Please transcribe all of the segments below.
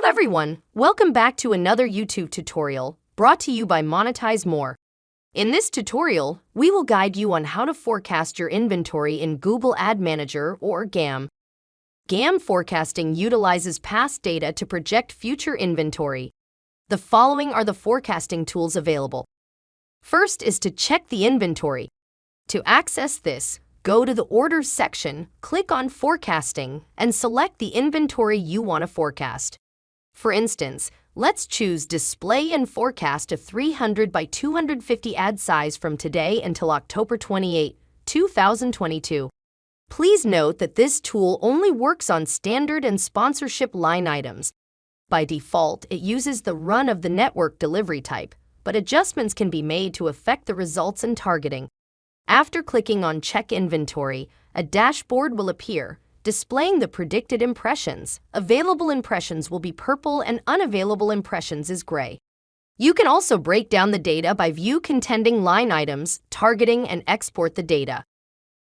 everyone, welcome back to another YouTube tutorial brought to you by MonetizeMore. In this tutorial, we will guide you on how to forecast your inventory in Google Ad Manager or GAM. GAM forecasting utilizes past data to project future inventory. The following are the forecasting tools available. First is to check the inventory. To access this, go to the Orders section, click on Forecasting, and select the inventory you want to forecast. For instance, let's choose Display and Forecast a 300 by 250 ad size from today until October 28, 2022. Please note that this tool only works on standard and sponsorship line items. By default, it uses the run of the network delivery type, but adjustments can be made to affect the results and targeting. After clicking on Check Inventory, a dashboard will appear, displaying the predicted impressions. Available impressions will be purple and unavailable impressions is gray. You can also break down the data by view contending line items, targeting, and export the data.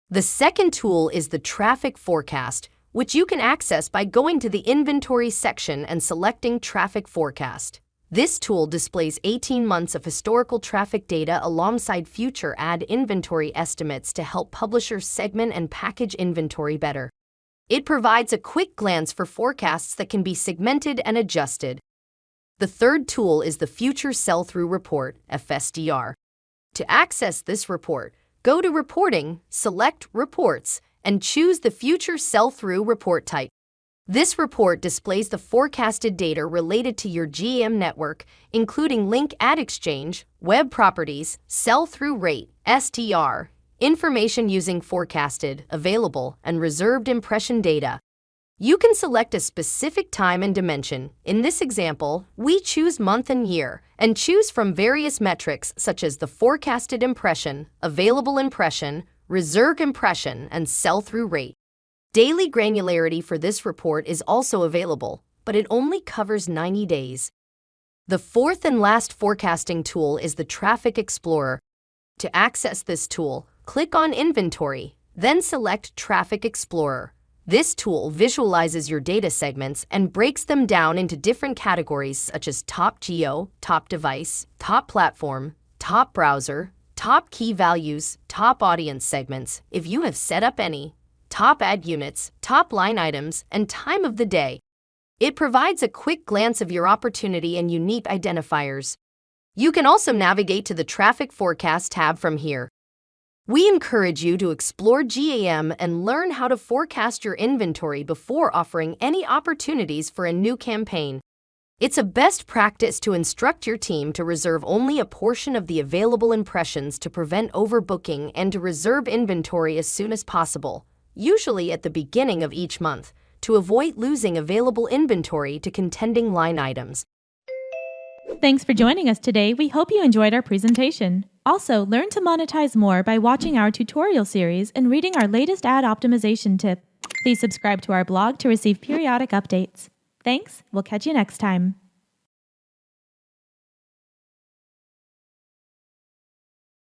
The second tool is the Traffic Forecast, which you can access by going to the Inventory section and selecting Traffic Forecast. This tool displays 18 months of historical traffic data alongside future ad inventory estimates to help publishers segment and package inventory better. It provides a quick glance for forecasts that can be segmented and adjusted. The third tool is the Future Sell-Through Report, FSDR. To access this report, go to Reporting, select Reports, and choose the Future Sell-Through Report type. This report displays the forecasted data related to your GAM network, including link ad exchange, web properties, sell-through rate, STR, information using forecasted, available, and reserved impression data. You can select a specific time and dimension. In this example, we choose month and year, and choose from various metrics such as the forecasted impression, available impression, reserved impression, and sell-through rate. Daily granularity for this report is also available, but it only covers 90 days. The fourth and last forecasting tool is the Traffic Explorer. To access this tool, click on Inventory, then select Traffic Explorer. This tool visualizes your data segments and breaks them down into different categories such as top geo, top device, top platform, top browser, top key values, top audience segments, if you have set up any, top ad units, top line items, and time of the day. It provides a quick glance of your opportunity and unique identifiers. You can also navigate to the Traffic Forecast tab from here. We encourage you to explore GAM and learn how to forecast your inventory before offering any opportunities for a new campaign. It's a best practice to instruct your team to reserve only a portion of the available impressions to prevent overbooking and to reserve inventory as soon as possible, usually at the beginning of each month, to avoid losing available inventory to contending line items. Thanks for joining us today. We hope you enjoyed our presentation. Also, learn to monetize more by watching our tutorial series and reading our latest ad optimization tip. Please subscribe to our blog to receive periodic updates. Thanks. We'll catch you next time.